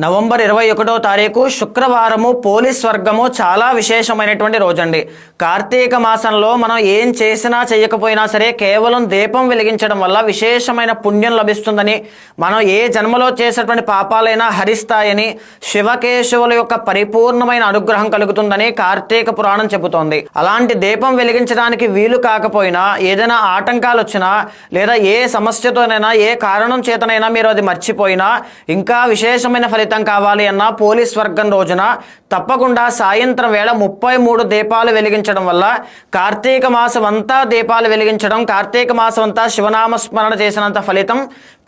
November 21వ తారీఖు శుక్రవారము పోలీస్ వర్గము చాలా విశేషమైనటువంటి రోజండి. కార్తీక మాసంలో మనం ఏం చేసినా చేయకపోయినా సరే కేవలం దీపం వెలిగించడం వల్ల విశేషమైన పుణ్యం లభిస్తుందని, మనం ఏ జన్మలో చేసేటువంటి పాపాలైనా హరిస్తాయని, శివకేశవుల యొక్క పరిపూర్ణమైన అనుగ్రహం కలుగుతుందని కార్తీక పురాణం చెబుతోంది. అలాంటి దీపం వెలిగించడానికి వీలు కాకపోయినా, ఏదైనా ఆటంకాలు వచ్చినా లేదా ఏ సమస్యతోనైనా ఏ కారణం చేతనైనా మీరు అది మర్చిపోయినా, ఇంకా విశేషమైన ఫలితం కావాలి అన్న పోలీస్ వర్గం రోజున తప్పకుండా సాయంత్రం వేళ 33 దీపాలు వెలిగించడం వల్ల కార్తీక మాసం అంతా దీపాలు వెలిగించడం, కార్తీక మాసం అంతా శివనామస్మరణ చేసినంత ఫలితం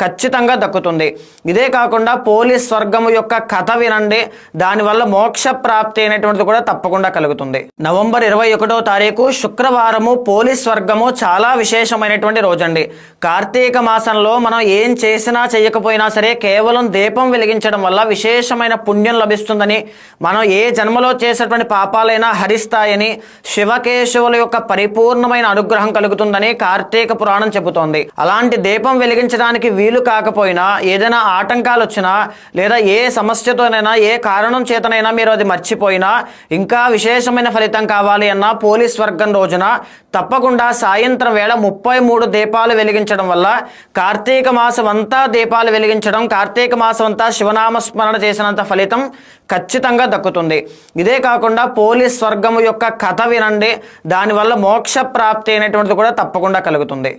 ఖచ్చితంగా దక్కుతుంది. ఇదే కాకుండా పోలీస్ వర్గము యొక్క కథ వినండి, దానివల్ల మోక్ష ప్రాప్తి అనేటువంటిది కూడా తప్పకుండా కలుగుతుంది. నవంబర్ 21వ తారీఖు శుక్రవారము పోలీస్ వర్గము చాలా విశేషమైనటువంటి రోజండి. కార్తీక మాసంలో మనం ఏం చేసినా చేయకపోయినా సరే కేవలం దీపం వెలిగించడం వల్ల విశేషమైన పుణ్యం లభిస్తుందని, మనం ఏ జన్మలో చేసేటువంటి పాపాలైనా హరిస్తాయని, శివకేశవుల యొక్క పరిపూర్ణమైన అనుగ్రహం కలుగుతుందని కార్తీక పురాణం చెబుతోంది. అలాంటి దీపం వెలిగించడానికి వీలు కాకపోయినా, ఏదైనా ఆటంకాలు వచ్చినా లేదా ఏ సమస్యతోనైనా ఏ కారణం చేతనైనా మీరు అది మర్చిపోయినా, ఇంకా విశేషమైన ఫలితం కావాలి అన్న పోలీస్ వర్గం రోజున తప్పకుండా సాయంత్రం వేళ 33 దీపాలు వెలిగించడం వల్ల కార్తీక మాసం అంతా దీపాలు వెలిగించడం, కార్తీక మాసం అంతా శివనామస్మరణ చేసినంత ఫలితం ఖచ్చితంగా దక్కుతుంది. ఇదే కాకుండా పోలీస్ వర్గము యొక్క కథ వినండి, దానివల్ల మోక్ష ప్రాప్తి అనేటువంటిది కూడా తప్పకుండా కలుగుతుంది.